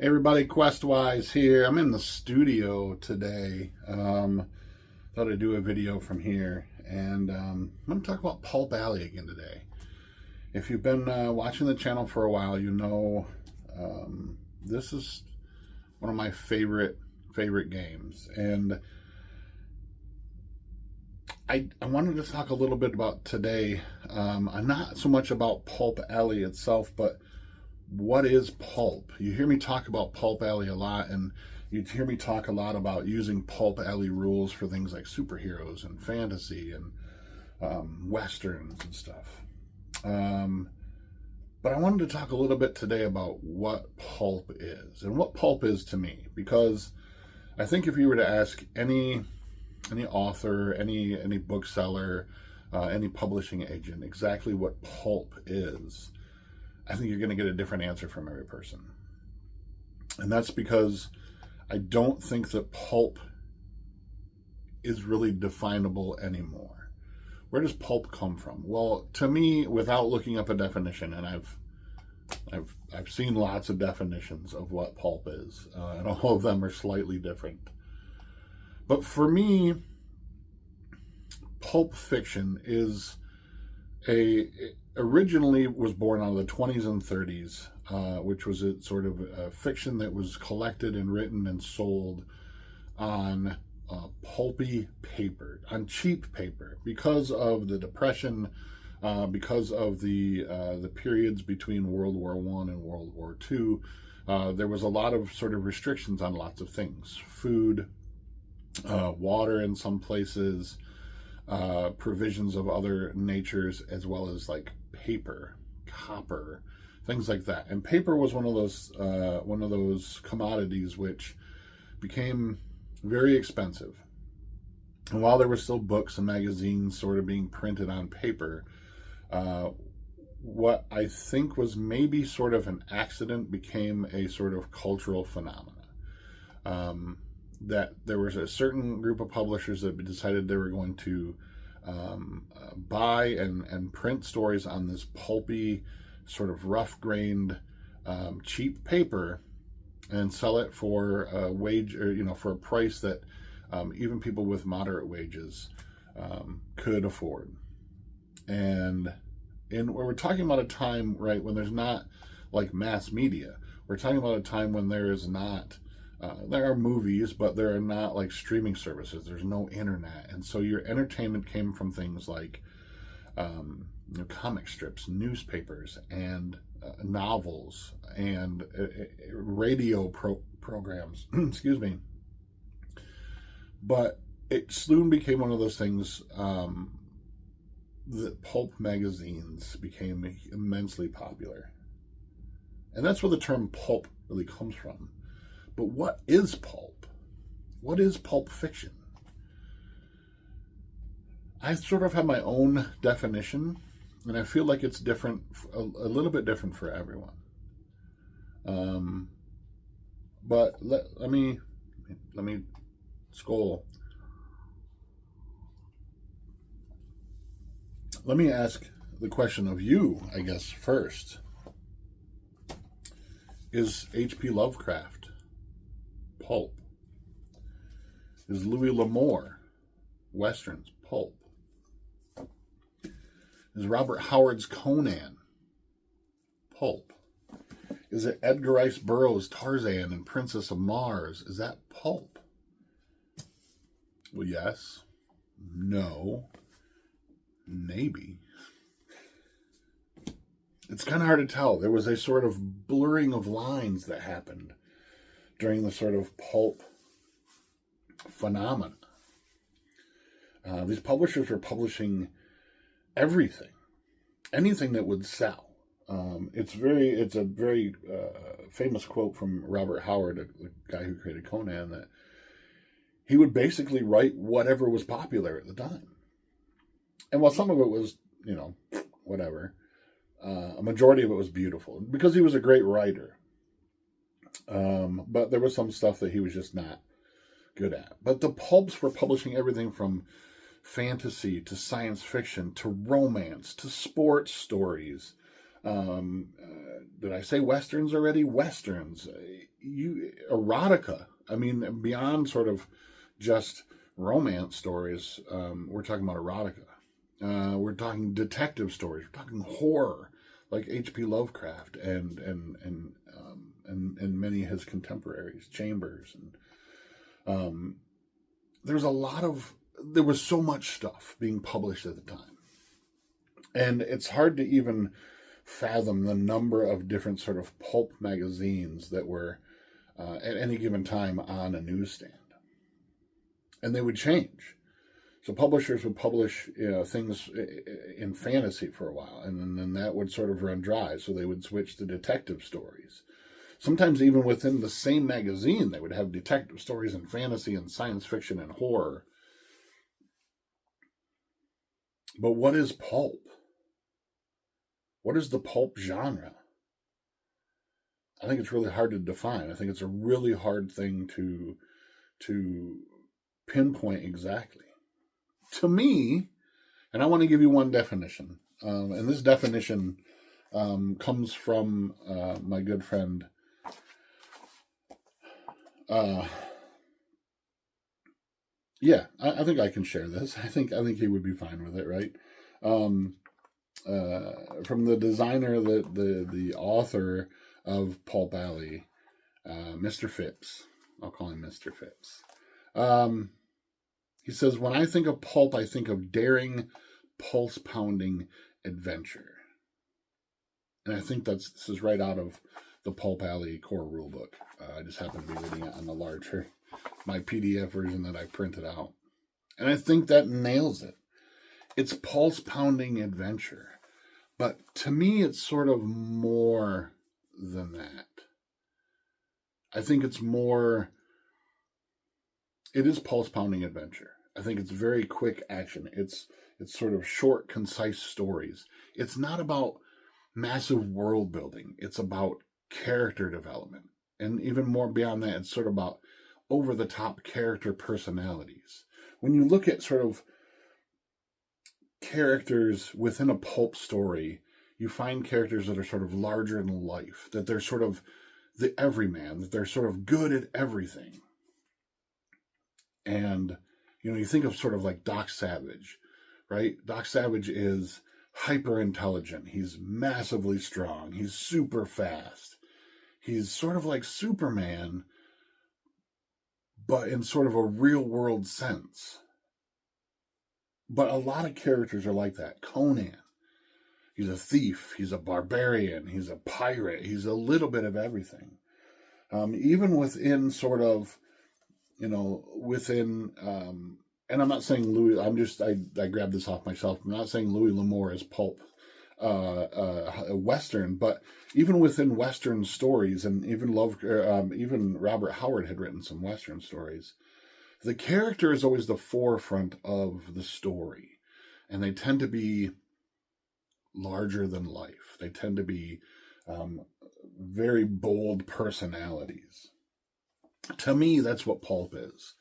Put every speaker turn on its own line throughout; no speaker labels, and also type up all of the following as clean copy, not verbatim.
Everybody, Questwise here. I'm in the studio today. Thought I'd do a video from here, and I'm going to talk about Pulp Alley again today. If you've been watching the channel for a while, you know this is one of my favorite games, and I wanted to talk a little bit about today, not so much about Pulp Alley itself, but what is pulp? You hear me talk about Pulp Alley a lot, and you hear me talk a lot about using Pulp Alley rules for things like superheroes and fantasy and westerns and stuff. But I wanted to talk a little bit today about what pulp is and what pulp is to me, because I think if you were to ask any author, any bookseller, any publishing agent exactly what pulp is, I think you're going to get a different answer from every person. And that's because I don't think that pulp is really definable anymore. Where does pulp come from? Well, to me, without looking up a definition, and I've seen lots of definitions of what pulp is, and all of them are slightly different. But for me, pulp fiction is originally was born out of the 20s and 30s, which was a sort of a fiction that was collected and written and sold on pulpy paper, on cheap paper, because of the Depression, because of the periods between World War I and World War II. There was a lot of sort of restrictions on lots of things: food, water in some places, provisions of other natures, as well as like paper, copper, things like that. And paper was one of those commodities which became very expensive. And while there were still books and magazines sort of being printed on paper, what I think was maybe sort of an accident became a sort of cultural phenomena. That there was a certain group of publishers that decided they were going to buy and print stories on this pulpy, sort of rough-grained, cheap paper, and sell it for a wage, or for a price that even people with moderate wages could afford. And we're talking about a time, right, when there's not like mass media. We're talking about a time when there is not. There are movies, but there are not like streaming services. There's no internet. And so your entertainment came from things like comic strips, newspapers, and novels, and radio programs. Excuse me. But it soon became one of those things that pulp magazines became immensely popular. And that's where the term pulp really comes from. But what is pulp? What is pulp fiction? I sort of have my own definition, and I feel like it's different, a little bit different for everyone. But let me scroll. Let me ask the question of you, I guess, first. Is H.P. Lovecraft pulp? Is Louis L'Amour westerns pulp? Is Robert Howard's Conan pulp? Is it Edgar Rice Burroughs' Tarzan and Princess of Mars? Is that pulp? Well, yes, no, maybe. It's kind of hard to tell. There was a sort of blurring of lines that happened during the sort of pulp phenomena. These publishers were publishing everything, anything that would sell. It's a very famous quote from Robert Howard, the guy who created Conan, that he would basically write whatever was popular at the time. And while some of it was, whatever, a majority of it was beautiful because he was a great writer. But there was some stuff that he was just not good at. But the pulps were publishing everything from fantasy to science fiction to romance to sports stories, Did I say westerns already? Westerns, erotica. I mean, beyond sort of just romance stories, we're talking about erotica. We're talking detective stories. We're talking horror, like H.P. Lovecraft and many of his contemporaries, Chambers, and there's a lot of there was so much stuff being published at the time, and it's hard to even fathom the number of different sort of pulp magazines that were at any given time on a newsstand, and they would change. So publishers would publish things in fantasy for a while, and then that would sort of run dry. So they would switch to detective stories. Sometimes even within the same magazine, they would have detective stories and fantasy and science fiction and horror. But what is pulp? What is the pulp genre? I think it's really hard to define. I think it's a really hard thing to pinpoint exactly. To me, and I want to give you one definition, and this definition comes from my good friend. Yeah, I think I can share this. I think he would be fine with it, right? From the designer, the author of Pulp Alley, Mr. Phipps. I'll call him Mr. Phipps. He says, when I think of pulp, I think of daring, pulse-pounding adventure. And I think this is right out of the Pulp Alley core rulebook. I just happen to be reading it on the larger, my PDF version that I printed out. And I think that nails it. It's pulse-pounding adventure. But to me, it's sort of more than that. I think it's more... It is pulse-pounding adventure. I think it's very quick action. It's sort of short, concise stories. It's not about massive world building. It's about character development. And even more beyond that, it's sort of about over-the-top character personalities. When you look at sort of characters within a pulp story, you find characters that are sort of larger than life, that they're sort of the everyman, that they're sort of good at everything. And, you think of sort of like Doc Savage, right? Doc Savage is hyper intelligent. He's massively strong. He's super fast. He's sort of like Superman, but in sort of a real world sense. But a lot of characters are like that. Conan, he's a thief. He's a barbarian. He's a pirate. He's a little bit of everything. Even within sort of, within, and I'm not saying Louis, I grabbed this off myself. I'm not saying Louis L'Amour is pulp, Western, but even within Western stories, and even Robert Howard had written some Western stories, the character is always the forefront of the story, and they tend to be larger than life. They tend to be very bold personalities. To me, that's what pulp is.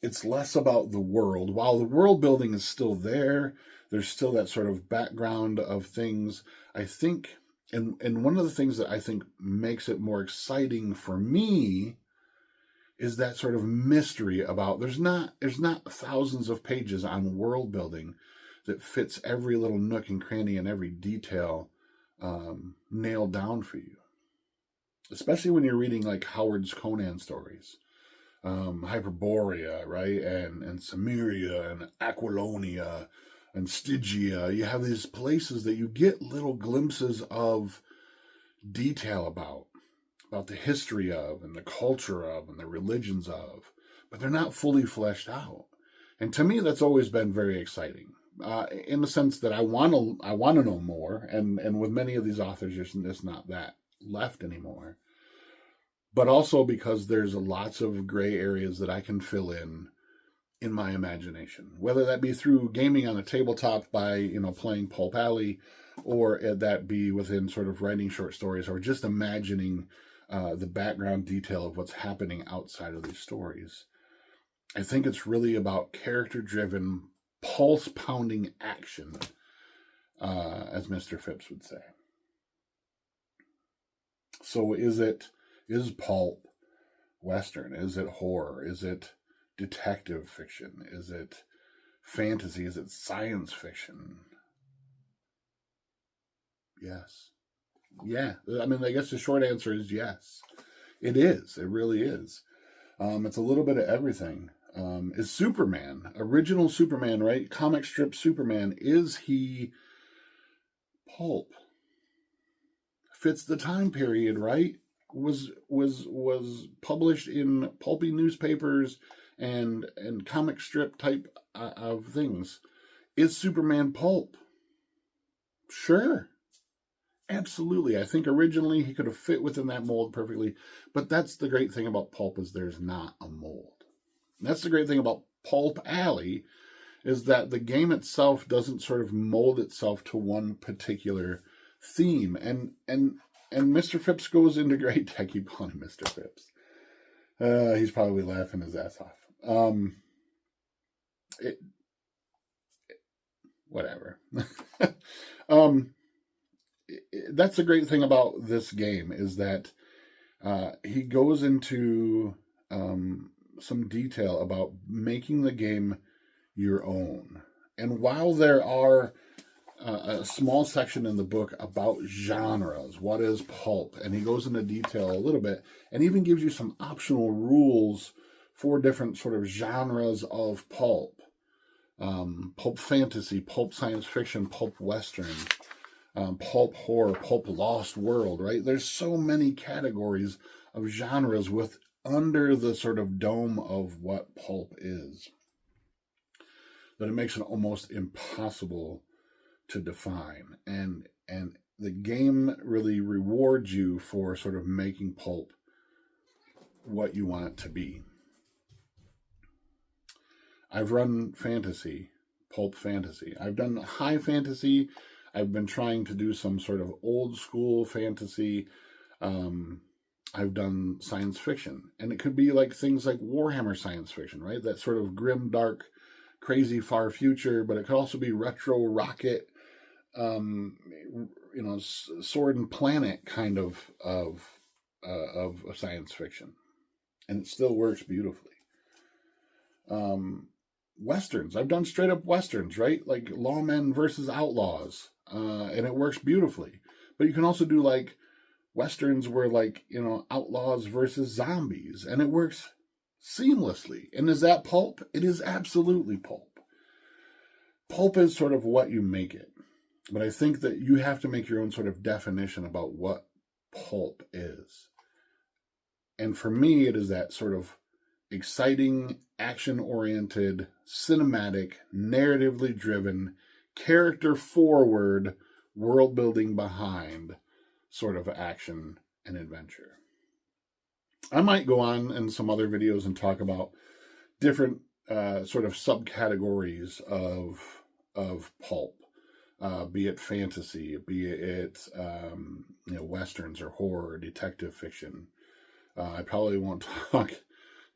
It's less about the world. While the world building is still there, there's still that sort of background of things. I think, and one of the things that I think makes it more exciting for me is that sort of mystery about there's not thousands of pages on world building that fits every little nook and cranny and every detail nailed down for you. Especially when you're reading like Howard's Conan stories, Hyperborea, right, and Cimmeria and Aquilonia and Stygia. You have these places that you get little glimpses of detail about the history of, and the culture of, and the religions of, but they're not fully fleshed out. And to me, that's always been very exciting, in the sense that I want to know more, and with many of these authors, there's not that left anymore. But also because there's lots of gray areas that I can fill in my imagination, whether that be through gaming on a tabletop by playing Pulp Alley, or that be within sort of writing short stories, or just imagining the background detail of what's happening outside of these stories. I think it's really about character-driven, pulse-pounding action, as Mr. Phipps would say. So is pulp Western? Is it horror? Is it detective fiction? Is it fantasy? Is it science fiction? Yes. Yeah. I mean, I guess the short answer is yes. It is. It really is. It's a little bit of everything. Is Superman, original Superman, right? Comic strip Superman, is he pulp? Fits the time period, right? Was published in pulpy newspapers and comic strip type of things. Is Superman pulp? Sure. Absolutely. I think originally he could have fit within that mold perfectly. But that's the great thing about pulp, is there's not a mold. And that's the great thing about Pulp Alley, is that the game itself doesn't sort of mold itself to one particular theme. And Mr. Phipps goes into great I keep calling him Mr. Phipps. He's probably laughing his ass off. Whatever. That's the great thing about this game, is that he goes into some detail about making the game your own. And while there are a small section in the book about genres, what is pulp, and he goes into detail a little bit, and even gives you some optional rules for different sort of genres of pulp. Pulp fantasy, pulp science fiction, pulp western, pulp horror, pulp lost world, right? There's so many categories of genres with under the sort of dome of what pulp is, that it makes it almost impossible to define. And the game really rewards you for sort of making pulp what you want it to be. I've run fantasy, pulp fantasy. I've done high fantasy. I've been trying to do some sort of old school fantasy. I've done science fiction. And it could be like things like Warhammer science fiction, right? That sort of grim, dark, crazy far future, but it could also be retro rocket, sword and planet kind of science fiction. And it still works beautifully. Westerns. I've done straight up westerns, right? Like lawmen versus outlaws. And it works beautifully. But you can also do like westerns where outlaws versus zombies, and it works seamlessly. And is that pulp? It is absolutely pulp. Pulp is sort of what you make it. But I think that you have to make your own sort of definition about what pulp is. And for me, it is that sort of exciting, action-oriented, cinematic, narratively driven, character-forward, world-building behind sort of action and adventure. I might go on in some other videos and talk about different sort of subcategories of pulp, be it fantasy, be it westerns or horror, detective fiction. I probably won't talk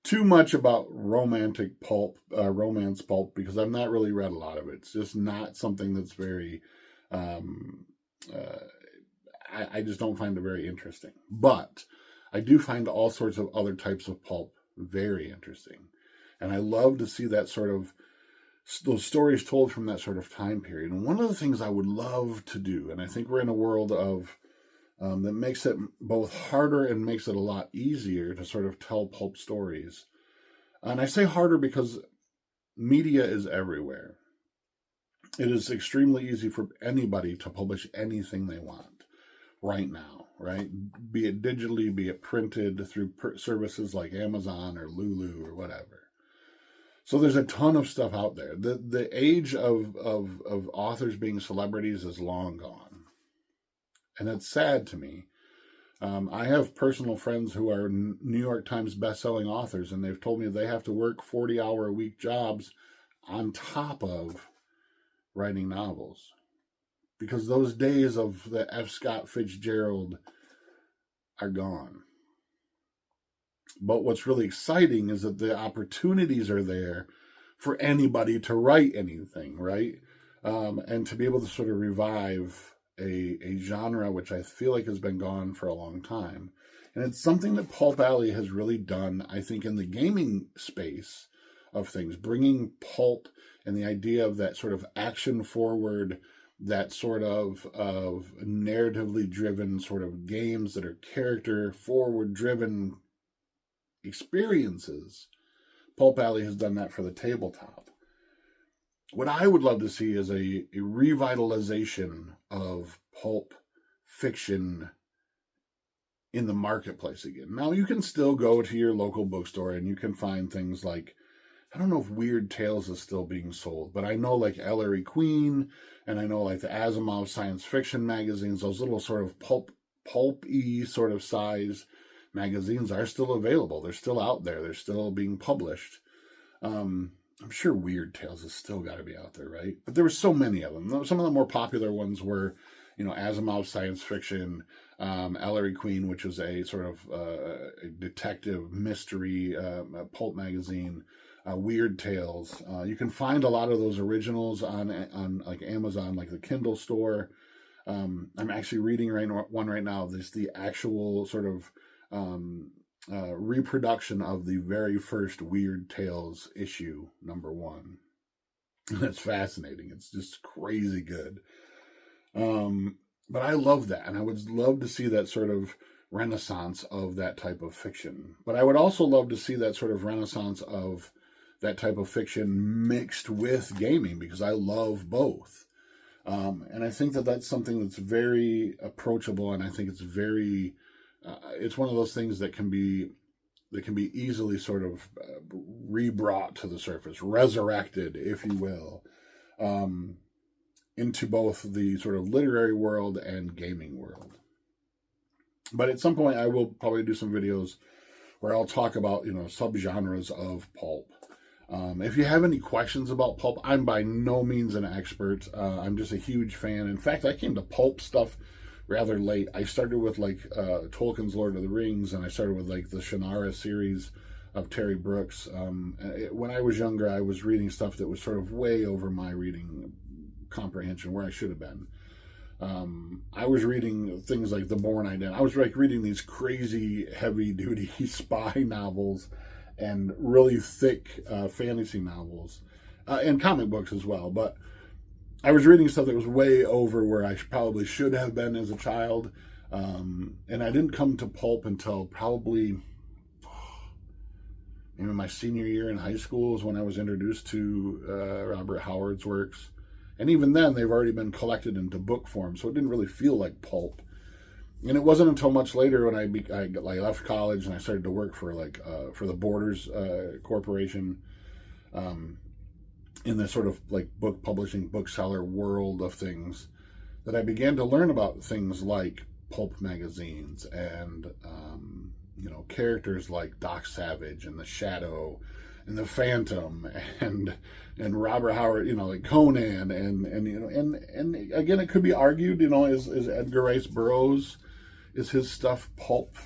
too much about romantic pulp, romance pulp, because I've not really read a lot of it. It's just not something that's very, I just don't find it very interesting. But I do find all sorts of other types of pulp very interesting. And I love to see that sort of, those stories told from that sort of time period. And one of the things I would love to do, and I think we're in a world of, that makes it both harder and makes it a lot easier to sort of tell pulp stories. And I say harder because media is everywhere. It is extremely easy for anybody to publish anything they want right now, right? Be it digitally, be it printed through services like Amazon or Lulu or whatever. So there's a ton of stuff out there. The age of authors being celebrities is long gone. And it's sad to me. I have personal friends who are New York Times bestselling authors, and they've told me they have to work 40-hour-a-week jobs on top of writing novels. Because those days of the F. Scott Fitzgerald are gone. But what's really exciting is that the opportunities are there for anybody to write anything, right? And to be able to sort of revive a genre which I feel like has been gone for a long time. And it's something that Pulp Alley has really done, I think, in the gaming space of things, bringing pulp and the idea of that sort of action forward, that sort of narratively driven sort of games that are character forward driven experiences. Pulp Alley has done that for the tabletop. What I would love to see is a revitalization of pulp fiction in the marketplace again. Now, you can still go to your local bookstore and you can find things like, I don't know if Weird Tales is still being sold, but I know like Ellery Queen, and I know like the Asimov science fiction magazines, those little sort of pulp-y sort of size magazines are still available. They're still out there. They're still being published. I'm sure Weird Tales has still got to be out there, right? But there were so many of them. Some of the more popular ones were, Asimov science fiction, Ellery Queen, which was a sort of a detective mystery pulp magazine, Weird Tales. You can find a lot of those originals on like Amazon, like the Kindle store. I'm actually reading one right now. This the actual sort of reproduction of the very first Weird Tales issue, #1. That's fascinating. It's just crazy good. But I love that, and I would love to see that sort of renaissance of that type of fiction. But I would also love to see that sort of renaissance of that type of fiction mixed with gaming, because I love both. And I think that that's something that's very approachable, and I think it's very, it's one of those things that can be easily sort of rebrought to the surface, resurrected, if you will, into both the sort of literary world and gaming world. But at some point, I will probably do some videos where I'll talk about, subgenres of pulp. If you have any questions about pulp, I'm by no means an expert. I'm just a huge fan. In fact, I came to pulp stuff rather late. I started with Tolkien's Lord of the Rings, and I started with the Shannara series of Terry Brooks. When I was younger, I was reading stuff that was sort of way over my reading comprehension, where I should have been. I was reading things like The Bourne Identity. I was reading these crazy, heavy-duty spy novels and really thick fantasy novels, and comic books as well. But I was reading stuff that was way over where I probably should have been as a child. And I didn't come to pulp until probably my senior year in high school is when I was introduced to Robert Howard's works. And even then, they've already been collected into book form, so it didn't really feel like pulp. And it wasn't until much later when I left college and I started to work for the Borders Corporation, in the sort of book publishing, bookseller world of things, that I began to learn about things like pulp magazines and characters like Doc Savage and the Shadow and the Phantom and Robert Howard, like Conan and again, it could be argued, is Edgar Rice Burroughs, is his stuff pulp,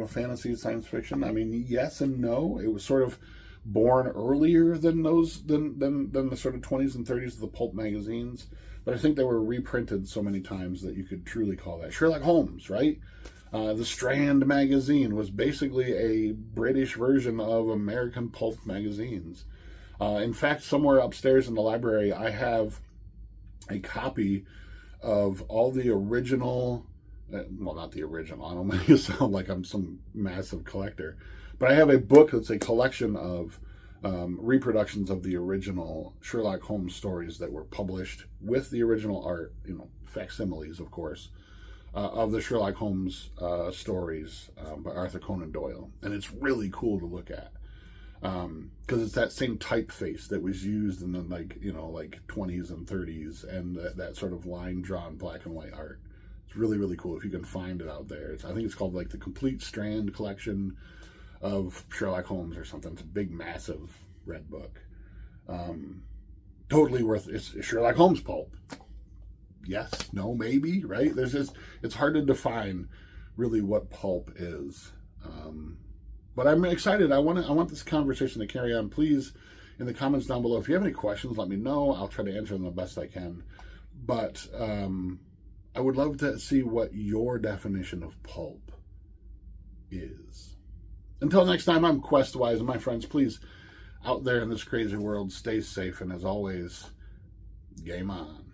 fantasy, science fiction? I mean, yes and no. It was sort of born earlier than the sort of 20s and 30s of the pulp magazines, but I think they were reprinted so many times that you could truly call that. Sherlock Holmes, right? The Strand magazine was basically a British version of American pulp magazines. In fact, somewhere upstairs in the library, I have a copy of all the original, well, not the original, I don't make it sound like I'm some massive collector, but I have a book that's a collection of reproductions of the original Sherlock Holmes stories that were published with the original art, facsimiles, of course, of the Sherlock Holmes stories by Arthur Conan Doyle. And it's really cool to look at, because it's that same typeface that was used in the 20s and 30s, and that sort of line drawn black and white art. It's really, really cool if you can find it out there. I think it's called the Complete Strand Collection of Sherlock Holmes or something. It's a big, massive red book. Totally worth it. It's Sherlock Holmes pulp. Yes, no, maybe, right? It's hard to define really what pulp is. But I'm excited. I want this conversation to carry on. Please, in the comments down below, if you have any questions, let me know. I'll try to answer them the best I can. But I would love to see what your definition of pulp is. Until next time, I'm Questwise, and my friends, please, out there in this crazy world, stay safe, and as always, game on.